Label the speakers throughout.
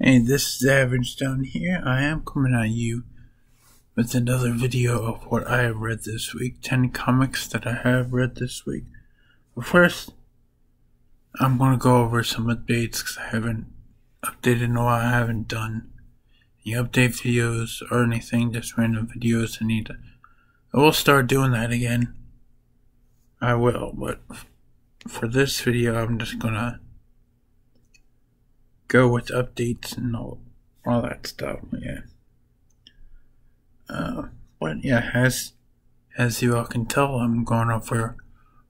Speaker 1: Hey, this is Averagejohn here. I am coming at you with another video of what I have read this week. 10 comics that I have read this week. But first, I'm going to go over some updates because I haven't updated in a while. I haven't done any update videos or anything, just random videos. I will start doing that again. I will, but for this video, I'm just going to go with updates and all that stuff. But yeah, as you all can tell, I'm going over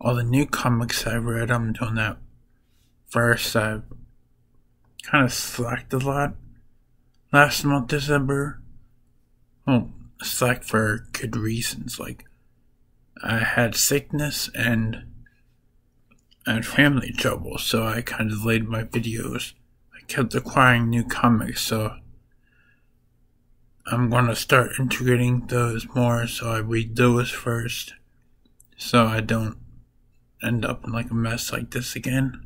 Speaker 1: all the new comics I've read. I'm doing that first. I've kind of slacked a lot last month, December. Well, slacked for good reasons. Like, I had sickness and I had family trouble, so I kind of delayed my videos. Kept acquiring new comics, so I'm gonna start integrating those more, so I read those first, so I don't end up in like a mess like this again.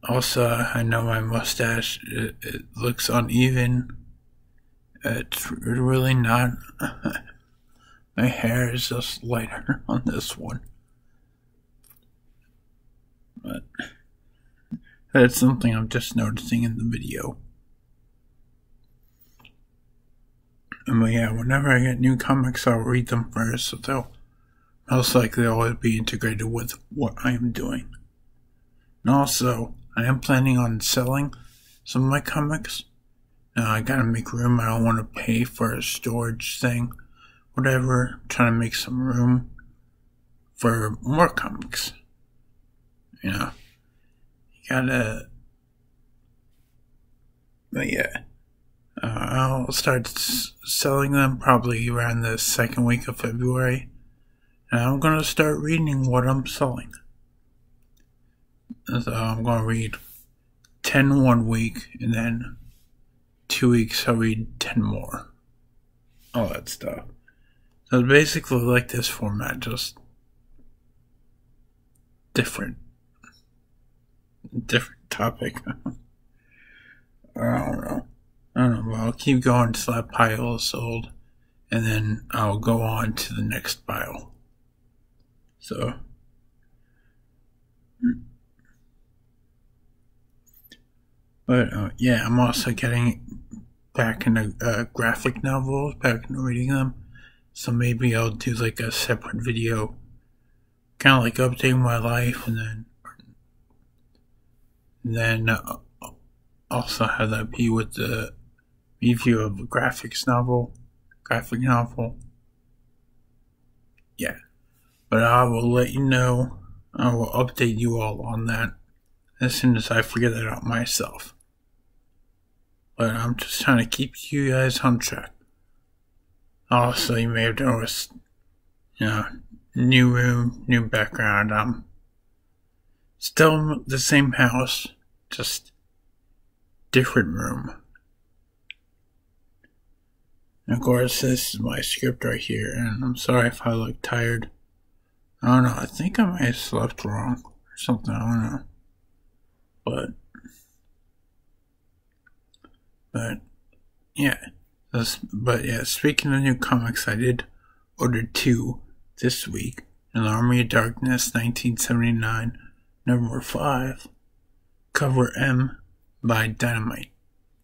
Speaker 1: Also, I know my mustache, it looks uneven. It's really not. My hair is just lighter on this one. But that's something I'm just noticing in the video. But yeah, whenever I get new comics, I'll read them first, so they'll most likely always be integrated with what I am doing. And also, I am planning on selling some of my comics. Now, I gotta make room. I don't want to pay for a storage thing. Whatever. I'm trying to make some room for more comics. You know. But yeah, I'll start selling them probably around the second week of February, and I'm gonna start reading what I'm selling. So I'm gonna read 10 one week, and then 2 weeks I'll read 10 more. All that stuff. So it's basically like this format, just different topic. I don't know, but I'll keep going till that pile is sold, and then I'll go on to the next pile. So, but yeah, I'm also getting back into graphic novels, back into reading them, so maybe I'll do like a separate video, kind of like updating my life, and then also have that be with the review of a graphic novel. Yeah. But I will let you know, I will update you all on that as soon as I figure that out myself. But I'm just trying to keep you guys on track. Also, you may have noticed, new room, new background. I'm still in the same house, just different room. And of course, this is my script right here, and I'm sorry if I look tired. I don't know, I think I might have slept wrong or something, I don't know. But yeah, speaking of new comics, I did order 2 this week. An Army of Darkness, 1979. Number 5, cover M by Dynamite,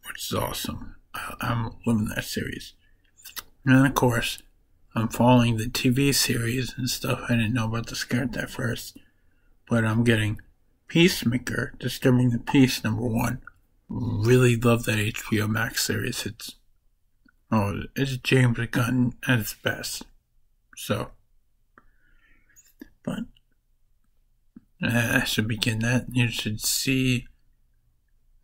Speaker 1: which is awesome. I'm loving that series. And then, of course, I'm following the TV series and stuff. I didn't know about the script at first, but I'm getting Peacemaker, Disturbing the Peace, number 1. Really love that HBO Max series. It's James Gunn at its best. So, but I should begin that. You should see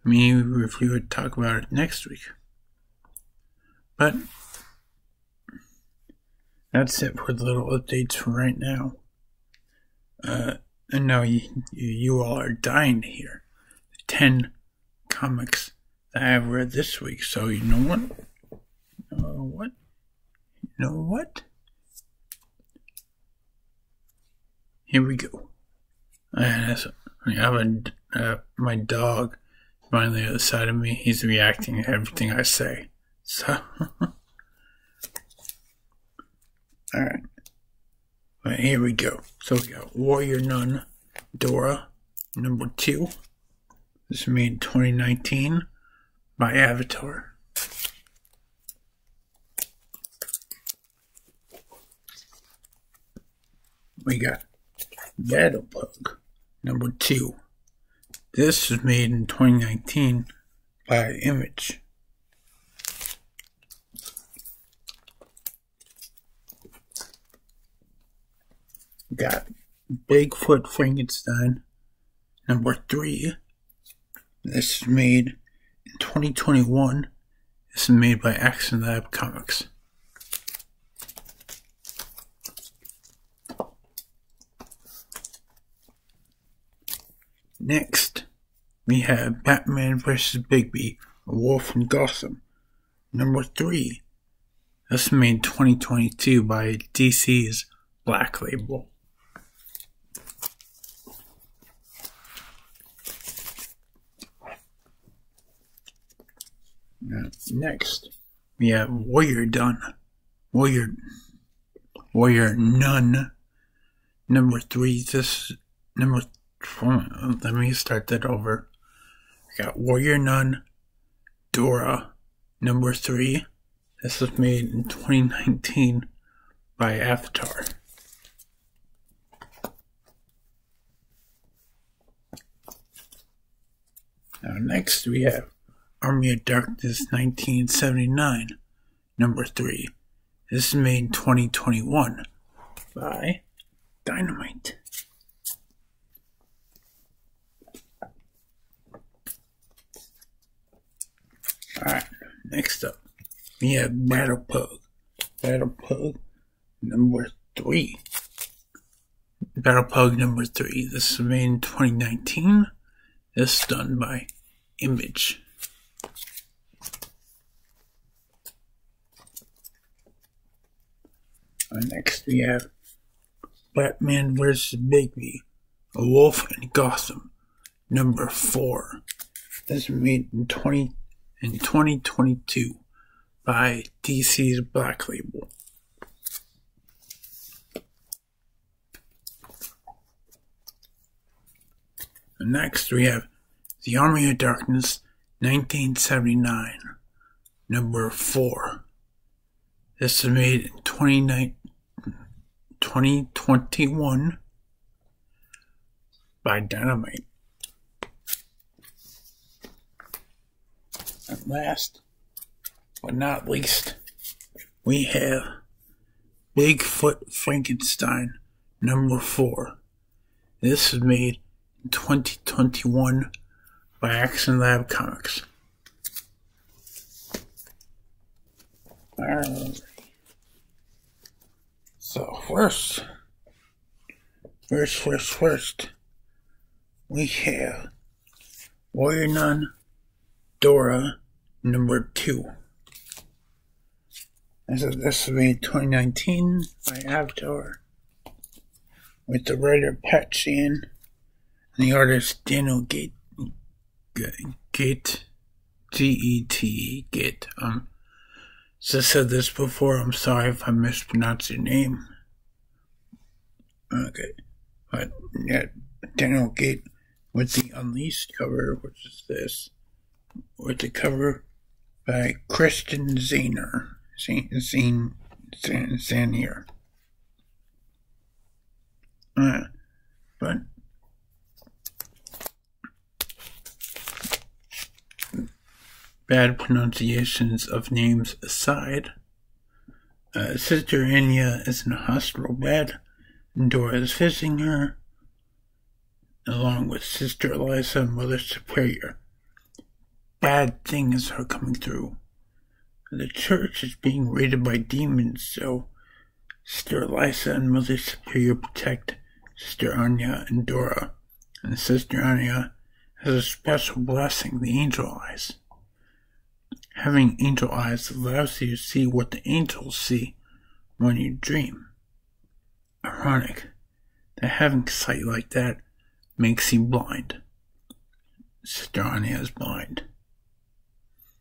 Speaker 1: me review it, talk about it next week. But that's it for the little updates for right now. And now you all are dying to hear the 10 comics that I have read this week. So you know what? Here we go. My dog right on the other side of me. He's reacting to everything I say. So, alright. Well, here we go. So we got Warrior Nun, Dora, number 2. This was made in 2019 by Avatar. We got Battlepug, number 2. This was made in 2019 by Image. We got Bigfoot Frankenstein, number 3. This was made in 2021. This is made by Action Lab Comics. Next, we have Batman vs. Bigby, A Wolf in Gotham, number 3. This was made in 2022 by DC's Black Label. Next, we have Warrior Nun, number 3. Let me start that over. We got Warrior Nun, Dora, number 3. This was made in 2019 by Avatar. Now next we have Army of Darkness 1979, number 3. This is made in 2021 by Dynamite. Alright, next up, we have Battlepug. Battlepug number 3. Battlepug number 3. This is made in 2019. This is done by Image. Next we have Batman vs. Bigby, A Wolf in Gotham, number 4. This was made in 2022 by DC's Black Label. And next we have The Army of Darkness 1979, number 4. This was made in 2021 by Dynamite. And last but not least, we have Bigfoot Frankenstein, number 4. This was made in 2021 by Action Lab Comics. Alright. So first, we have Warrior Nun, Dora, number 2. This was made in 2019 by Avatar, with the writer Pat Shan and the artist Daniel Gate. So I said this before, I'm sorry if I mispronounced your name. Okay. But yeah, Daniel Gate with the Unleashed cover, which is this. With the cover by Christian Zahner. Zahner. But bad pronunciations of names aside, Sister Anya is in a hospital bed, and Dora is visiting her, along with Sister Eliza and Mother Superior. Bad things are coming through. The church is being raided by demons, so Sister Eliza and Mother Superior protect Sister Anya and Dora, and Sister Anya has a special blessing, the Angel Eyes. Having angel eyes allows you to see what the angels see when you dream. Ironic that having sight like that makes you blind. Sister Anya is blind.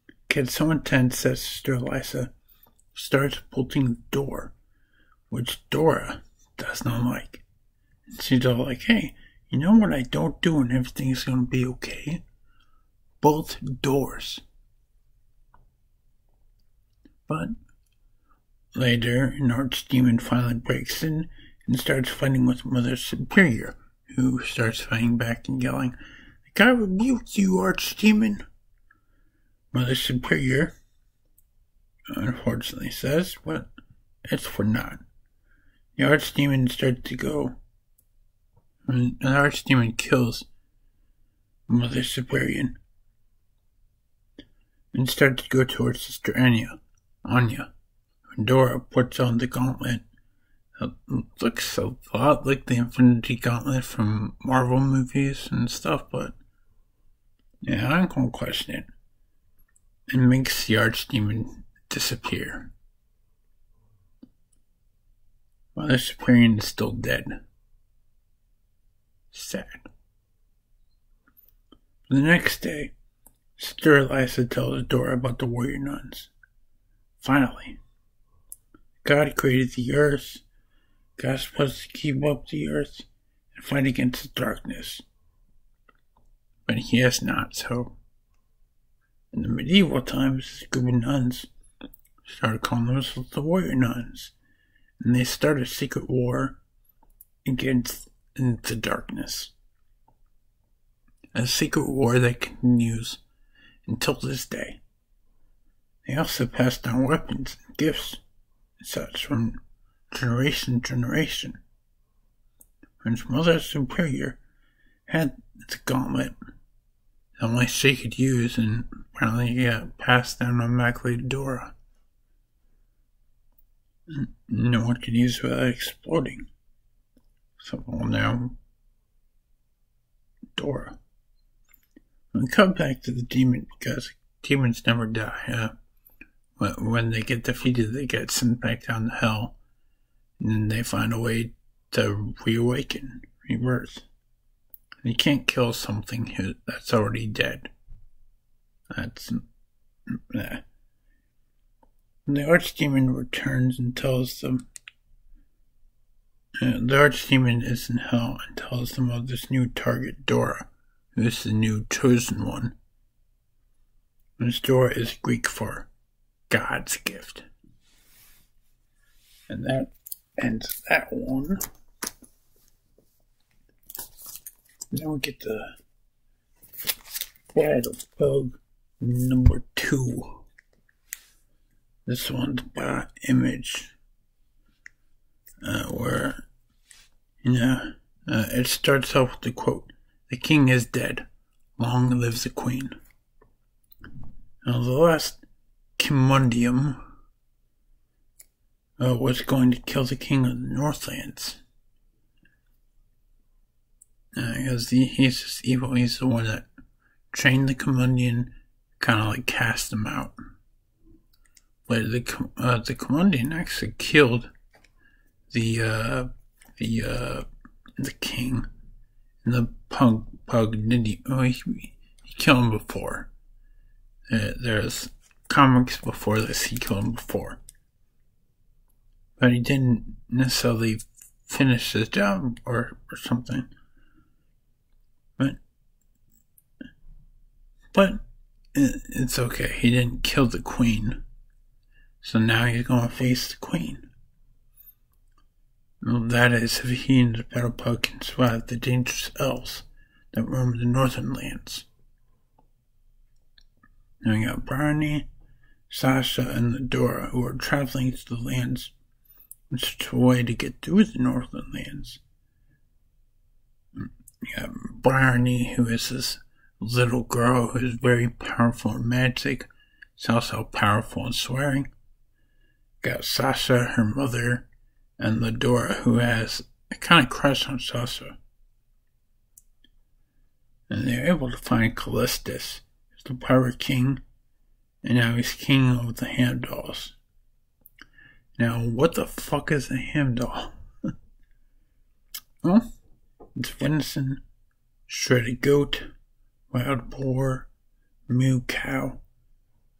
Speaker 1: It gets so intense that Sister Eliza starts bolting the door, which Dora does not like. And she's all like, hey, you know what I don't do and everything's gonna be okay? Bolt doors. But later, an archdemon finally breaks in and starts fighting with Mother Superior, who starts fighting back and yelling, God rebuke you, archdemon. Mother Superior, unfortunately, says, but it's for naught. The archdemon starts to go, and the archdemon kills Mother Superior and starts to go towards Sister Anya. Dora puts on the gauntlet. It looks a lot like the Infinity Gauntlet from Marvel movies and stuff, but yeah, I'm gonna question it. And makes the archdemon disappear. Mother Superior is still dead. Sad. The next day, Sister Eliza tells Dora about the warrior nuns. Finally, God created the earth. God's supposed to keep up the earth and fight against the darkness. But he has not, so in the medieval times, a group of nuns started calling themselves the warrior nuns, and they started a secret war against the darkness. A secret war that continues until this day. They also passed down weapons and gifts and such from generation to generation. When Mother Superior had the gauntlet, the only she could use, and apparently got passed down automatically to Dora. No one could use it without exploding. So, well, now, Dora. We come back to the demon, because demons never die. When they get defeated, they get sent back down to hell, and then they find a way to reawaken, rebirth. You can't kill something that's already dead. That's... The archdemon returns and tells them... the archdemon is in hell and tells them of this new target, Dora, who is the new chosen one. This Dora is Greek for God's gift. And that ends that one. Now we get the Battlepug number 2. This one's by Image. Where, it starts off with the quote, "The king is dead. Long lives the queen." Now the last Compendium was going to kill the king of the Northlands. Because he's just evil. He's the one that trained the Compendium, kind of like cast him out. But the Compendium actually killed the king, and the pug didn't he killed him before. There's comics before this, he killed him before. But he didn't necessarily finish his job or something. But it's okay. He didn't kill the queen. So now he's going to face the queen. Well, that is if he and the Battlepug can survive the dangerous elves that roam the northern lands. Now we got Barney, Sasha, and the Dora, who are traveling to the lands in such a way to get through the northern lands. You got Barney, who is this little girl who is very powerful in magic. She's also powerful in swearing. Got Sasha, her mother, and the Dora, who has a kind of crush on Sasha. And they're able to find Callistus, who's the pirate king, and now he's king of the Hamdalls. Now, what the fuck is a Hamdall? Well, it's venison, shredded goat, wild boar, moo cow,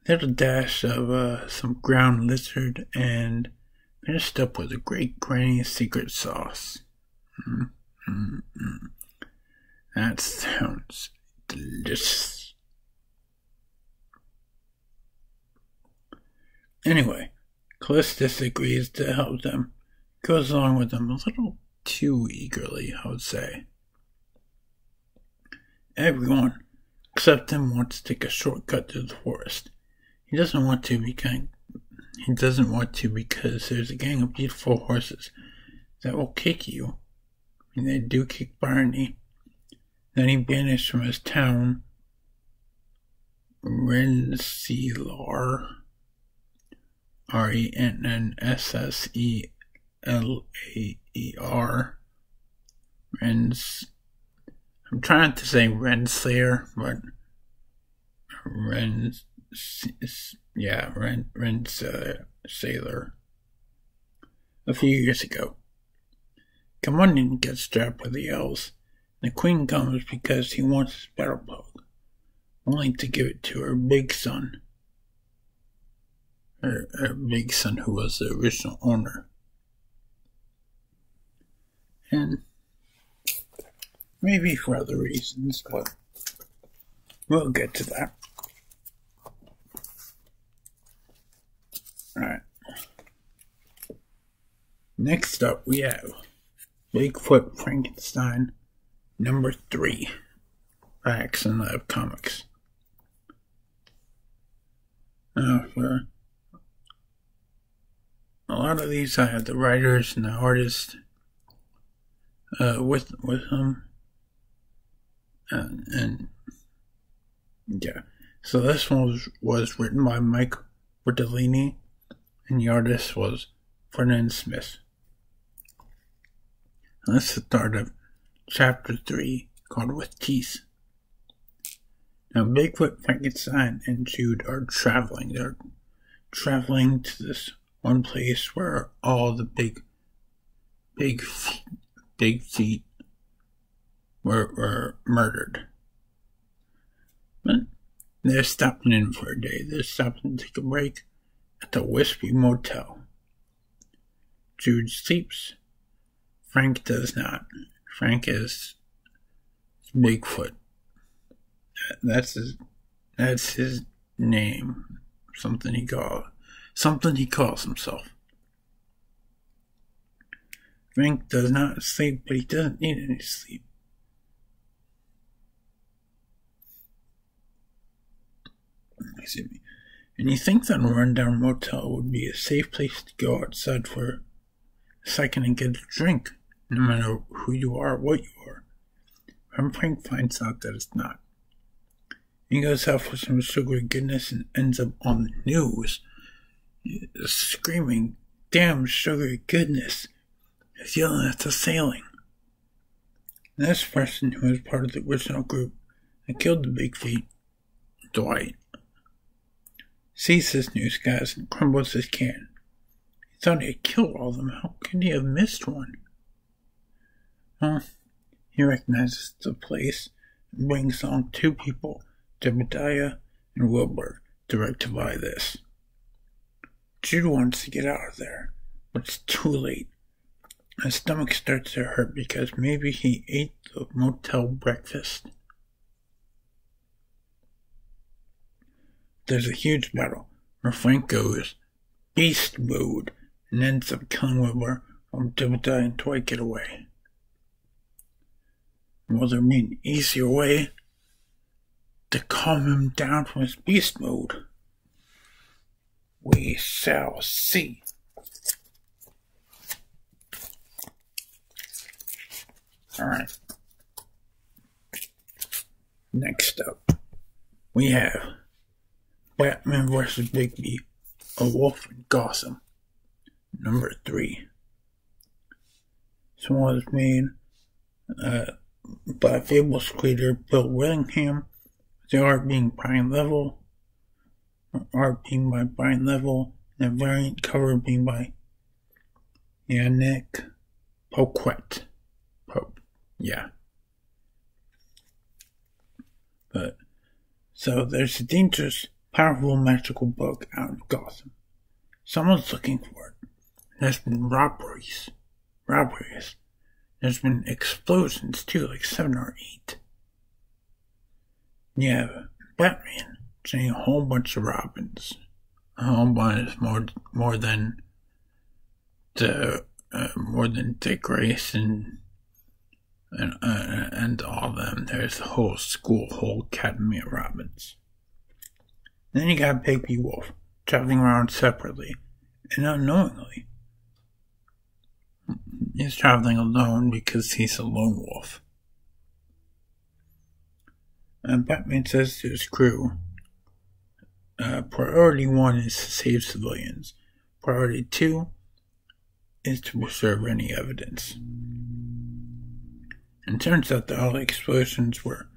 Speaker 1: little dash of some ground lizard, and finished up with a great granny secret sauce. That sounds delicious. Anyway, Callistus agrees to help them. Goes along with them a little too eagerly, I would say. Everyone except him wants to take a shortcut to the forest. He doesn't want to because there's a gang of beautiful horses that will kick you. And they do kick Barney. Then he banished from his town Rensselaer, Rensselaer. I'm trying to say Renslayer, but Rensselaer. A few years ago. Come on in and get strapped with the elves. The queen comes because he wants his Battlepug, only to give it to her big son. Her big son who was the original owner. And maybe for other reasons, but we'll get to that. Alright. Next up we have Bigfoot Frankenstein number 3 by Action Lab Comics. For a lot of these I have the writers and the artists with them. And yeah. So this one was written by Mike Bertolini and the artist was Ferdinand Smith. And that's the start of Chapter 3, called With Teeth. Now, Bigfoot, Frankenstein, and Jude are traveling. They're traveling to this one place where all the big feet were murdered. But they're stopping in for a day. They're stopping to take a break at the Wispy Motel. Jude sleeps. Frank does not. Frank is Bigfoot. That's his name. Something he calls himself. Frank does not sleep, but he doesn't need any sleep. Excuse me. And you think that a rundown motel would be a safe place to go outside for a second and get a drink, no matter who you are or what you are. And Frank finds out that it's not. He goes out for some sugary goodness and ends up on the news, screaming, "Damn sugary goodness!" He's yelling at the sailing. And this person who was part of the original group that killed the big feet, Dwight, sees this newscast and crumbles his can. He thought he had killed all of them. How could he have missed one? Well, he recognizes the place and brings along 2 people, Jebediah and Wilbur, to rectify this. Jude wants to get out of there, but it's too late. His stomach starts to hurt because maybe he ate the motel breakfast. There's a huge battle where Frank goes beast mode and ends up killing Wilbur while Jebediah and Dwight get away. Will there be an easier way to calm him down from his beast mode? We shall see. Alright. Next up, we have Batman vs. Bigby, A Wolf in Gotham, number 3. This one was made by Fable's creator Bill Willingham, the art being by Brian Level, and the variant cover being by Yannick Poquet. Yeah. But so there's a dangerous, powerful magical bug out in Gotham. Someone's looking for it. There's been robberies. There's been explosions too, like 7 or 8. Yeah, Batman saying a whole bunch of Robins. A whole bunch more than Dick Grayson and all of them. There's the whole school, whole academy of Robins. Then you got Bigby Wolf traveling around separately and unknowingly. He's traveling alone because he's a lone wolf. And Batman says to his crew, priority 1 is to save civilians. Priority 2 is to preserve any evidence. And it turns out that all the explosions were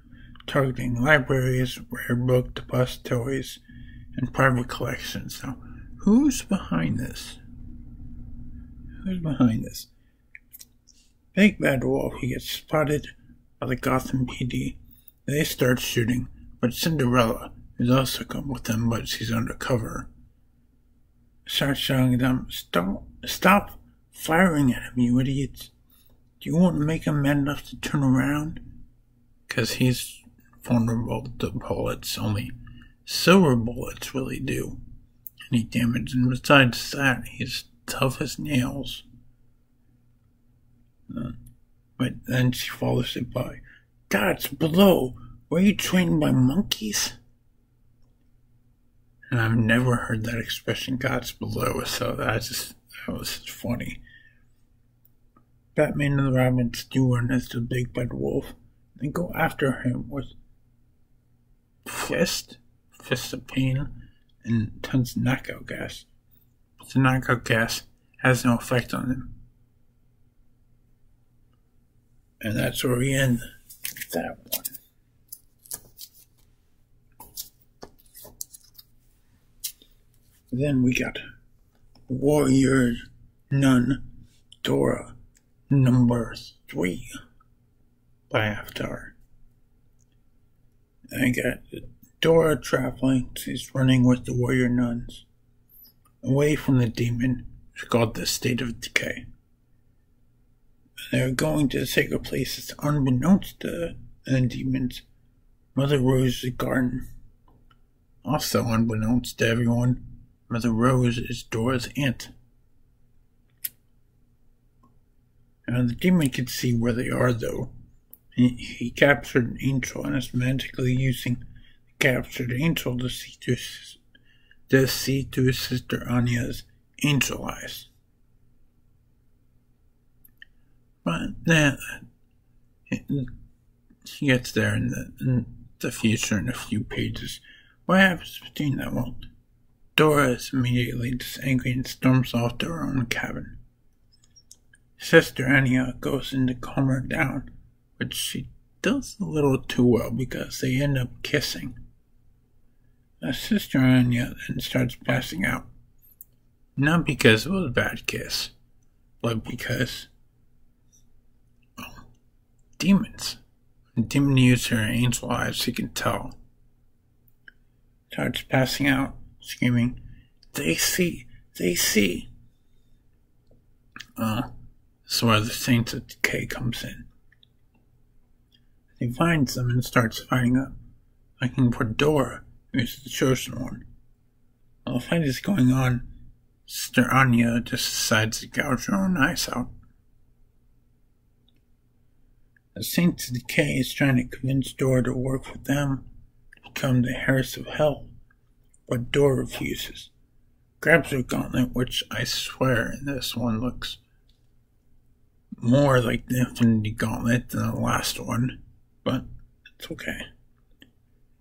Speaker 1: targeting libraries, rare book depositories, and private collections. Now, who's behind this? Big Bad Wolf, he gets spotted by the Gotham PD. They start shooting, but Cinderella, who's also come with them, but she's undercover, starts shouting at them, Stop firing at him, you idiots. Do you want to make him mad enough to turn around? Because he's vulnerable to bullets. Only silver bullets really do any damage. And besides that, he's tough as nails. But then she follows it by, God's below. Were you trained by monkeys? And I've never heard that expression, God's below, so that was funny. Batman and the Robins do run into the Big Bad Wolf. They go after him with fists of pain, and tons of knockout gas. But the knockout gas has no effect on him. And that's where we end that one. Then we got Warrior Nun Dora number 3 by Avatar. I got Dora traveling. She's running with the warrior nuns away from the demon. It's called the State of Decay. They're going to take a place that's unbeknownst to the demons, Mother Rose's garden. Also unbeknownst to everyone, Mother Rose is Dora's aunt. And the demon can see where they are, though. He captured an angel and is magically using the captured angel to see to his sister Anya's angel eyes. But then he gets there in the future in a few pages. What happens between that? Well, Dora is immediately just angry and storms off to her own cabin. Sister Anya goes in to calm her down, but she does a little too well because they end up kissing. Sister Anya then starts passing out. Not because it was a bad kiss, but because demons. When demon used her angel eyes, she can tell. Starts passing out, screaming, They see! So where the Saints of Decay comes in. He finds them and starts fighting up, looking for Dora, who's the chosen one. While the fight is going on, Sister Anya just decides to gouge her own eyes out. The Saints of Decay is trying to convince Dora to work with them to become the heirs of hell, but Dora refuses. Grabs her gauntlet, which I swear in this one looks more like the Infinity Gauntlet than the last one, but it's okay.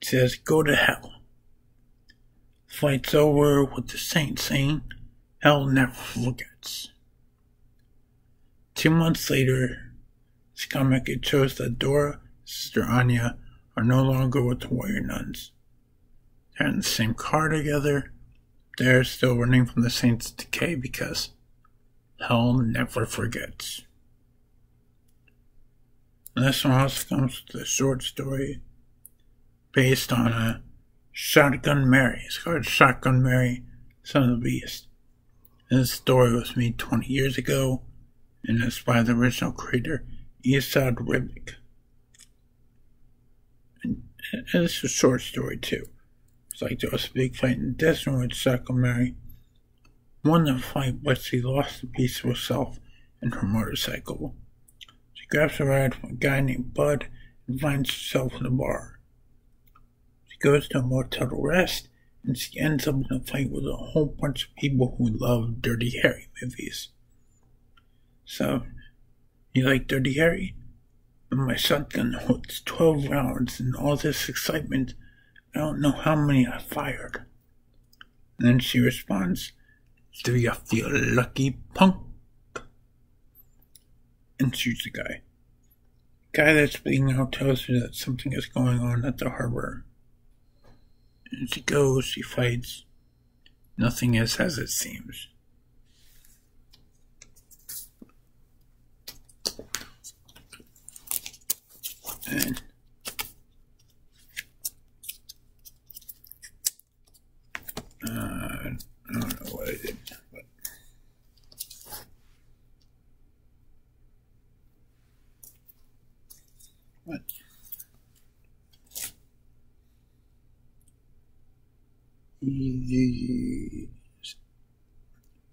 Speaker 1: It says, Go to hell. The fight's over with the Saint saying, Hell never forgets. 2 months later, this comic, it shows that Dora and Sister Anya are no longer with the warrior nuns. They're in the same car together. They're still running from the Saints' Decay because hell never forgets. And this one also comes with a short story based on a Shotgun Mary. It's called Shotgun Mary, Son of the Beast. And this story was made 20 years ago, and it's by the original creator, Esad Ribic. And this is a short story too. It's like there was a big fight in the desert with Shotgun Mary. Won the fight, but she lost a piece of herself and her motorcycle. She grabs a ride from a guy named Bud and finds herself in a bar. She goes to a motel to rest, and she ends up in a fight with a whole bunch of people who love Dirty Harry movies. So, you like Dirty Harry? And my shotgun holds 12 rounds, and all this excitement, I don't know how many I fired. And then she responds, "Do you feel lucky, punk?" And shoots the guy. The guy that's bleeding out tells her that something is going on at the harbor. And she goes, she fights. Nothing is as it seems. And I don't know what I did, but what?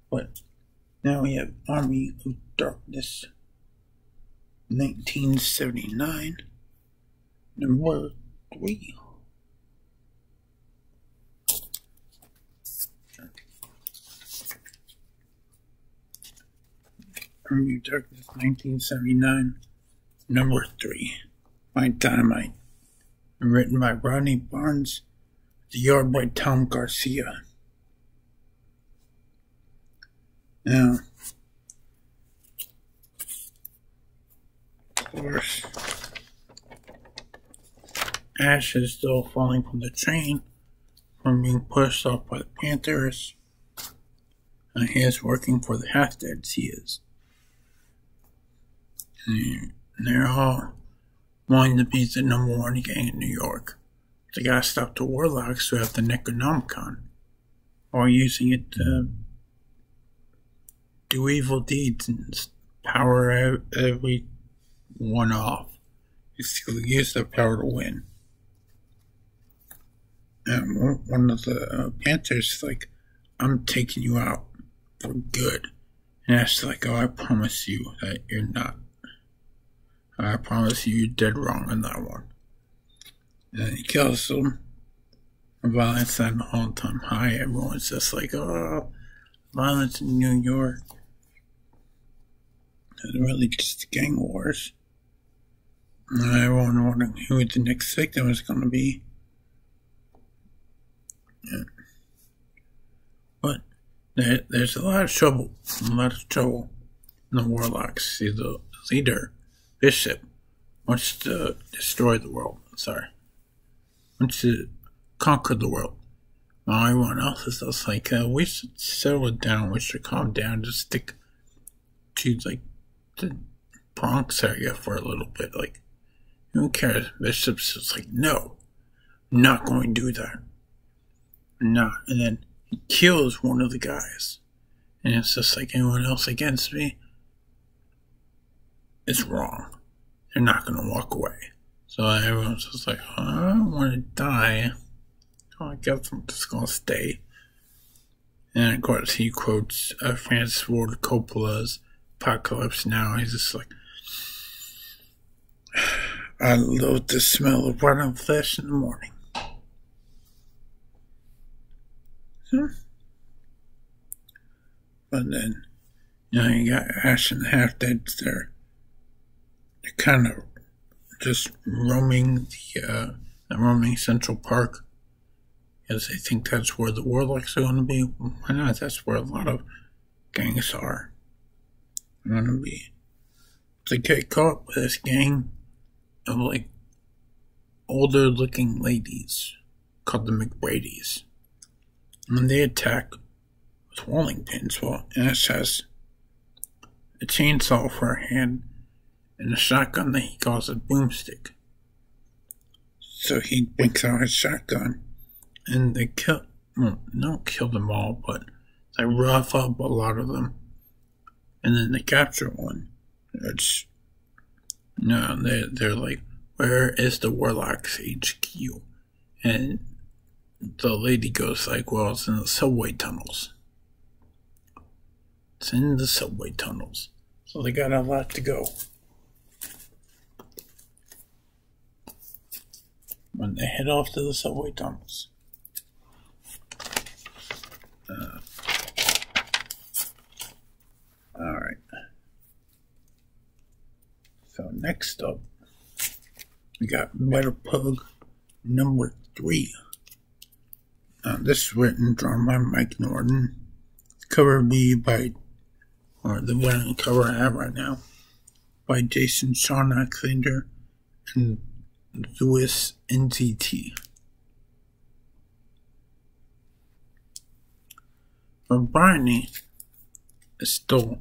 Speaker 1: But now we have Army of Darkness, 1979, number 3. Army of Darkness, 1979, number 3, by Dynamite, written by Rodney Barnes, the art by Tom Garcia. Now, of course, Ash is still falling from the train from being pushed off by the Panthers, and he is working for the half-deads, he is. And they're all wanting to be the #1 gang in New York. They gotta stop the warlocks who have the Necronomicon, while using it to do evil deeds and power everyone off. Basically, use their power to win. And one of the Panthers is like, "I'm taking you out for good." And Ash is like, "Oh, I promise you that you're not. I promise you're dead wrong on that one." And he kills them. Violence at an all-time high. Everyone's just like, "Oh, violence in New York." It's really just gang wars. And everyone wondering who the next victim is going to be. Yeah. But there's a lot of trouble. In the warlocks. See, the leader, Bishop, wants to destroy the world. Wants to conquer the world. While everyone else is just like, we should settle it down, we should calm down, just stick to, like, the Bronx area for a little bit. Like, who cares? Bishop's just like, "No, I'm not going to do that. I'm not." And then he kills one of the guys. And it's just like, anyone else against me is wrong. They're not going to walk away. So everyone's just like, "I don't want to die. I guess I'm just going to stay." And of course, he quotes Francis Ford Coppola's Apocalypse Now. He's just like, "I love the smell of rotten flesh in the morning." But then, you got Ash and the Half-Deads there. They're kind of just roaming roaming Central Park, because they think that's where the warlocks are going to be. Why not? That's where a lot of gangs are going to be. They get caught with this gang of, like, older looking ladies called the McBrady's. And they attack with rolling pins. Well, Ash has a chainsaw for a hand and a shotgun that he calls a boomstick. So he breaks out his shotgun, and they don't kill them all, but they rough up a lot of them, and then they capture one. They're like, where is the Warlock's HQ? And the lady goes like, well, it's in the subway tunnels. It's in the subway tunnels. So they got a lot to go. When they head off to the subway tunnels. Alright. So next up, we got Battlepug number 3. This is written and drawn by Mike Norton. Cover B by, or the one cover I have right now, by Jason Sean Alexander and Louis NZT. But Barney is still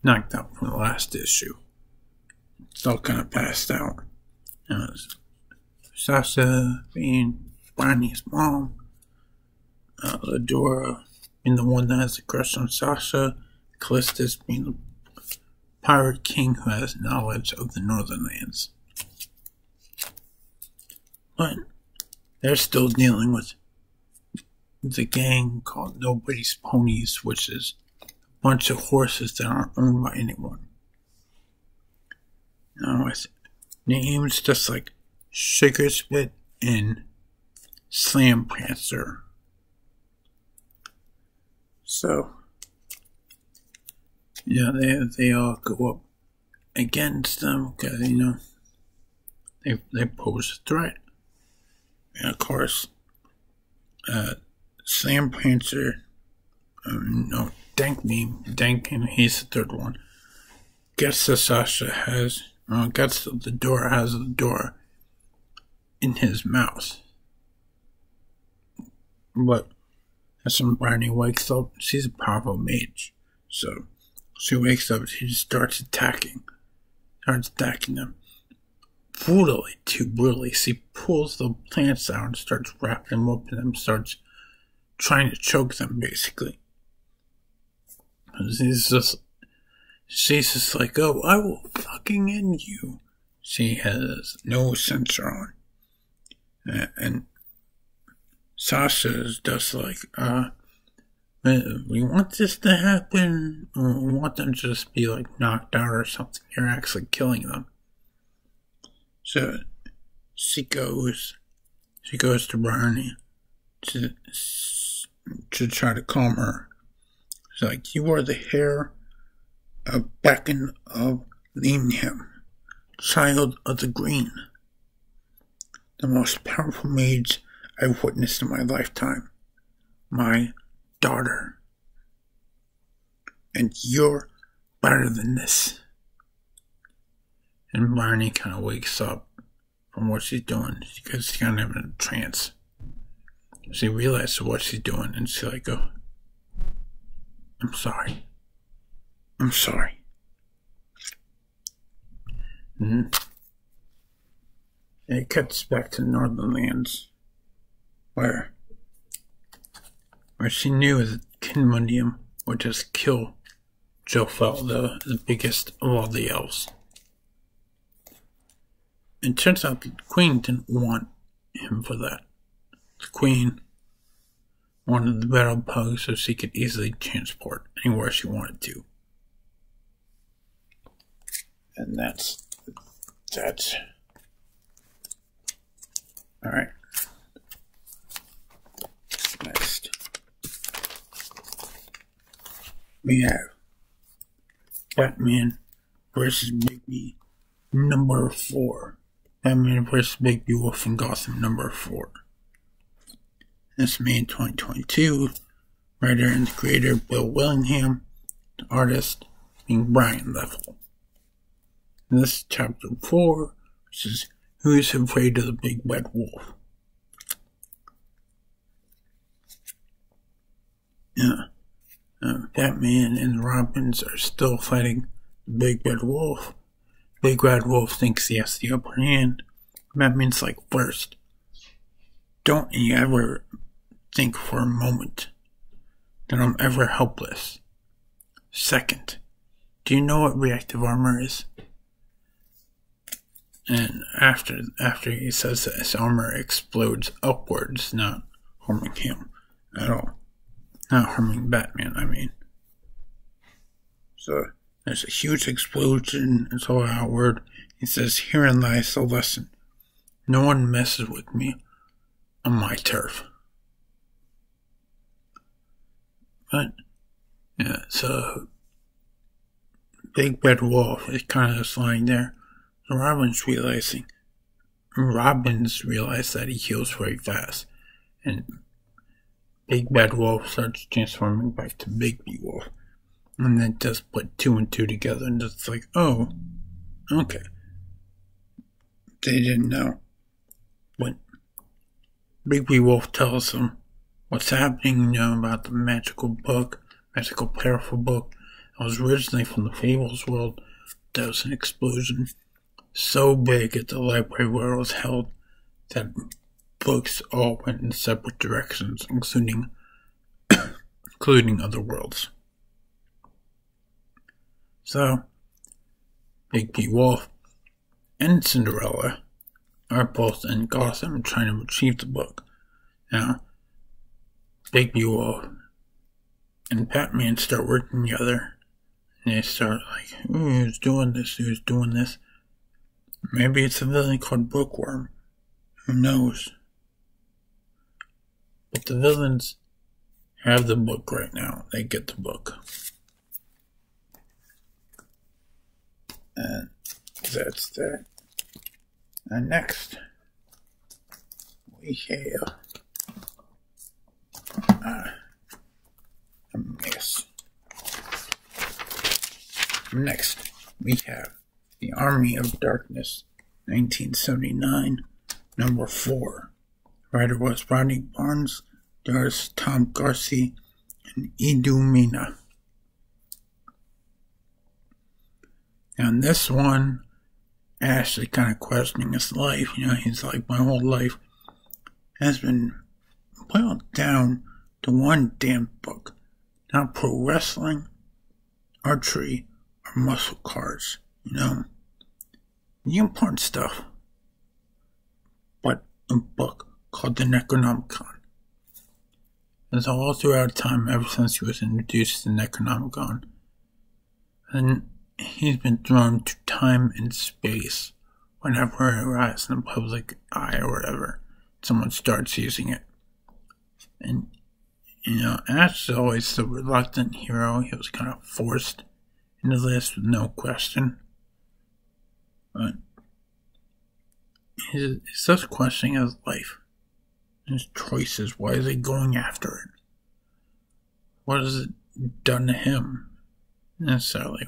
Speaker 1: knocked out from the last issue. Still kind of passed out. Sasha being Barney's mom. Dora being the one that has a crush on Sasha. Callistus being the pirate king who has knowledge of the Northern Lands. But they're still dealing with the gang called Nobody's Ponies, which is a bunch of horses that aren't owned by anyone. With names just like Sugar Spit and Slam Prancer. So, yeah, they all go up against them because, they pose a threat. And of course, Slam Prancer, Dank Beam, he's the third one, gets the Dora has the Dora in his mouth. But as when Barney wakes up, she's a powerful mage. So she wakes up, she just starts attacking them. Brutally, too brutally. She pulls the plants out and starts wrapping them up in them, starts trying to choke them, basically. She's just like, oh, I will fucking end you. She has no sensor on. And Sasha is just like, we want this to happen, or we want them to just be like knocked out or something. You're actually killing them. So she goes to Barney to try to calm her. She's like, you are the heir of beacon of Leamham, child of the green, the most powerful mage I've witnessed in my lifetime, my daughter. And you're better than this. And Barney kind of wakes up from what she's doing because she's kind of in a trance. She realizes what she's doing and she's like, oh, I'm sorry. I'm sorry. And it cuts back to Northern Lands where she knew that Kinmundium would just kill Jofel, the biggest of all the elves. It turns out the Queen didn't want him for that. The Queen wanted the Battlepug so she could easily transport anywhere she wanted to. And that's alright. Next, we have Batman vs. Bigby number 4. Batman vs. Bigby Wolf in Gotham number 4. This May 2022. Writer and creator Bill Willingham. The artist being Brian Leffel. This is chapter 4, which is Who is Afraid of the Big Red Wolf? Batman and the Robins are still fighting the Big Red Wolf. Big Red Wolf thinks he has the upper hand. Batman's like, first, Don't you ever think for a moment that I'm ever helpless. Second, do you know what reactive armor is? And after he says that, his armor explodes upwards, not harming him at all. Not harming Batman, I mean. So, there's a huge explosion, it's all outward. He says, "Herein lies the lesson. No one messes with me on my turf." But, yeah, so Big Bad Wolf is kind of just lying there. So Robin's realized that he heals very fast. And Big Bad Wolf starts transforming back to Bigby Wolf. And then just put 2 and 2 together and just like, oh, okay. They didn't know. But Bigby Wolf tells them what's happening, about the magical powerful book. It was originally from the Fables world. There was an explosion so big at the library where it was held that books all went in separate directions, including other worlds. So, Bigby Wolf and Cinderella are both in Gotham trying to retrieve the book. Now, Bigby Wolf and Batman start working together, and they start like, who's doing this? Maybe it's a villain called Bookworm. Who knows? But the villains have the book right now. They get the book. And that's that. And next, we have a mess. Next, we have The Army of Darkness, 1979, number 4. Writer was Rodney Barnes, there's Tom Garcia, and Idumina. And this one, Ashley kind of questioning his life. He's like, my whole life has been boiled down to one damn book. Not pro wrestling, archery, or muscle cars. The important stuff. But a book called the Necronomicon. And so all throughout time, ever since he was introduced to the Necronomicon, and he's been thrown to time and space whenever it arrives in the public eye or whatever. Someone starts using it. And, Ash is always the reluctant hero. He was kind of forced into this with no question. But he's just questioning his life, his choices. Why is he going after it? What has it done to him, necessarily?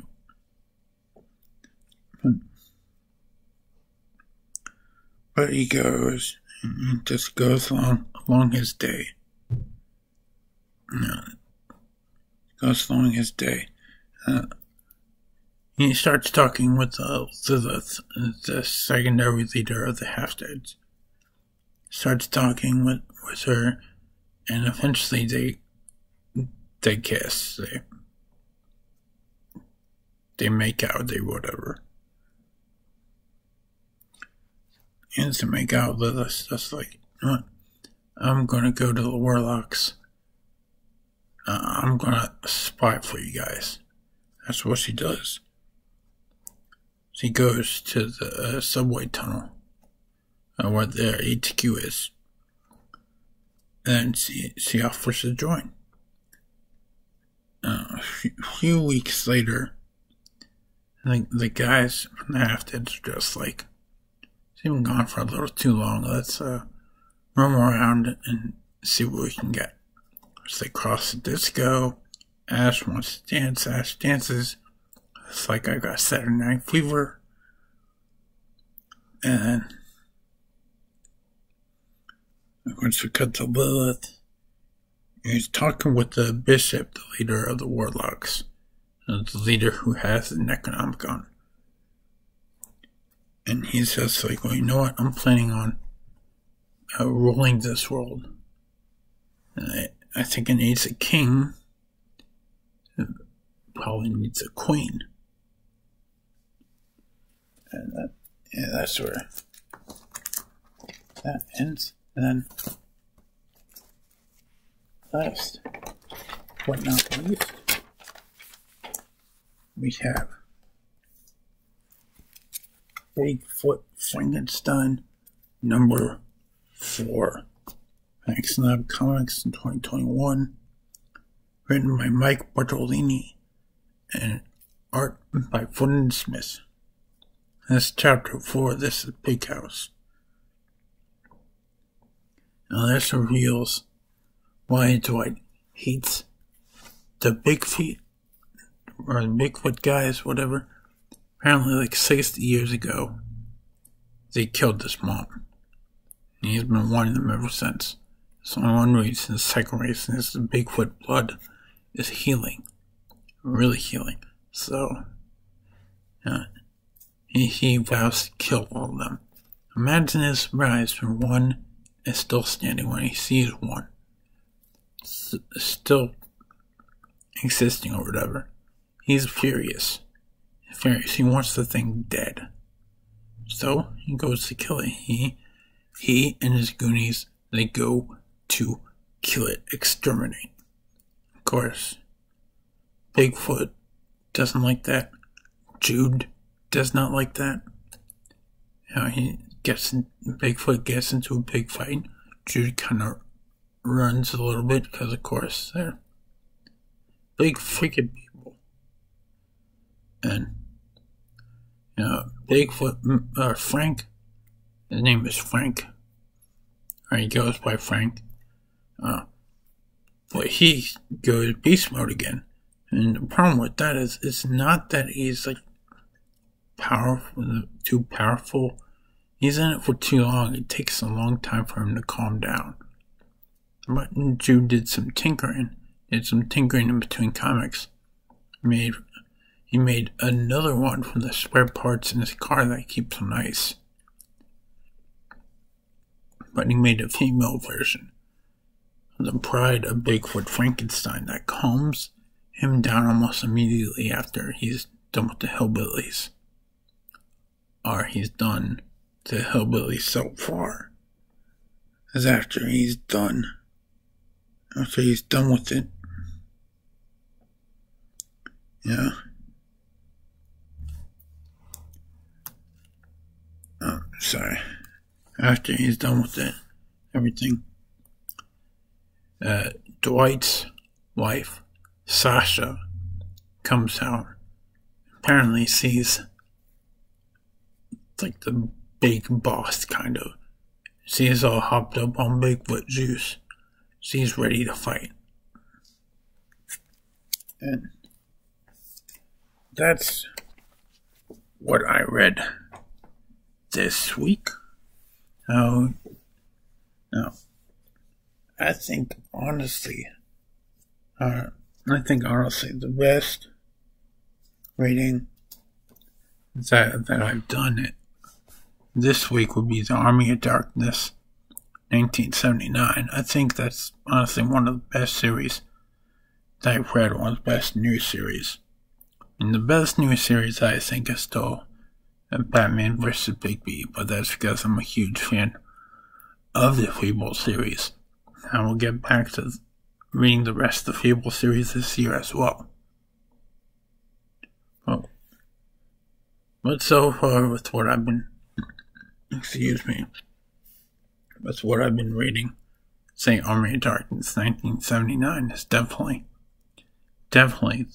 Speaker 1: But he goes, and he just goes along his day. Goes along his day. He starts talking with Lilith, the secondary leader of the Half-Deads. Starts talking with her, and eventually they kiss. They make out, whatever. And to make out, Lilith's just like, I'm gonna go to the Warlocks. I'm gonna spy for you guys. That's what she does. She goes to the subway tunnel, where their HQ is. And she offers to join. A few weeks later, the guys from the Half-Deads are just like, she's been gone for a little too long. Let's roam around and see what we can get. So they cross the disco. Ash wants to dance. Ash dances. It's like I got Saturday Night Fever. And once we cut to Lilith, he's talking with the bishop, the leader of the Warlocks, the leader who has the Necronomicon. And he says, like, well, you know what? I'm planning on ruling this world. And I think it needs a king. It probably needs a queen. And that's where that ends. And then, last but not least, we have Bigfoot Frankenstein number 4. X-Lab Comics in 2021. Written by Mike Bartolini and art by Foot & Smith. That's chapter 4. This is Big House. Now this reveals why Dwight hates the Bigfoot, or the Bigfoot guys, whatever. Apparently like 60 years ago, they killed this mom. And he's been wanting them ever since. So one reason, the second reason is the Bigfoot blood is healing. Really healing. So, he vows to kill all of them. Imagine his surprise when one is still standing, when he sees one. Still existing or whatever. He's furious. He wants the thing dead. So, he goes to kill it. He and his goonies, they go to kill it, exterminate. Of course, Bigfoot doesn't like that. Jude does not like that. Bigfoot gets into a big fight. Jude kind of runs a little bit because, of course, they're big freaking people. And, Bigfoot, Frank, his name is Frank. Or he goes by Frank. But he goes beast mode again. And the problem with that is, it's not that he's like too powerful. He's in it for too long. It takes a long time for him to calm down. But Jude did some tinkering. In between comics. He made another one from the spare parts in his car that keeps on ice. But he made a female version of the pride of Bigfoot Frankenstein that calms him down almost immediately after he's done with the hillbillies. Or he's done the hillbillies so far. As after he's done with it. Yeah. Oh, sorry. After he's done with it, everything, Dwight's wife, Sasha, comes out. Apparently sees like the big boss, kind of. She's all hopped up on Bigfoot juice. She's ready to fight. And that's what I read this week. Now, I think honestly the best reading that I've done this week would be The Army of Darkness, 1979. I think that's honestly one of the best series that I've read, one of the best new series. And the best new series I think is still Batman vs. Bigby, but that's because I'm a huge fan of the Fable series. I will get back to reading the rest of the Fable series this year as well. But so far with what I've been reading, say Army of Darkness 1979 is definitely the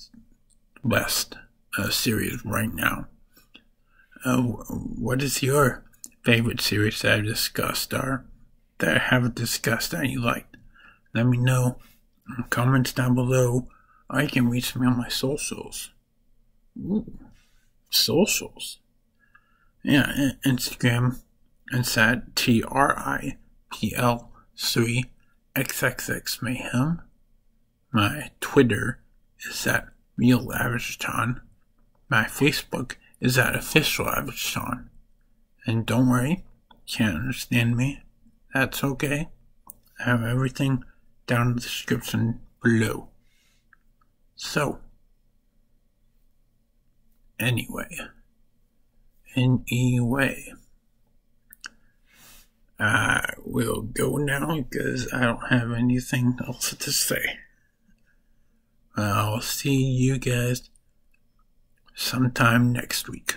Speaker 1: best series right now. What is your favorite series that I've discussed or that I haven't discussed that you liked? Let me know in the comments down below, or you can reach me on my socials. Ooh, socials. Yeah, Instagram, it's at TRIPL3XXX Mayhem. My Twitter is at Real Averagejohn. My Facebook is at Official Averagejohn. And don't worry, can't understand me. that's okay. I have everything down in the description below. So, anyway, I will go now because I don't have anything else to say. I'll see you guys sometime next week.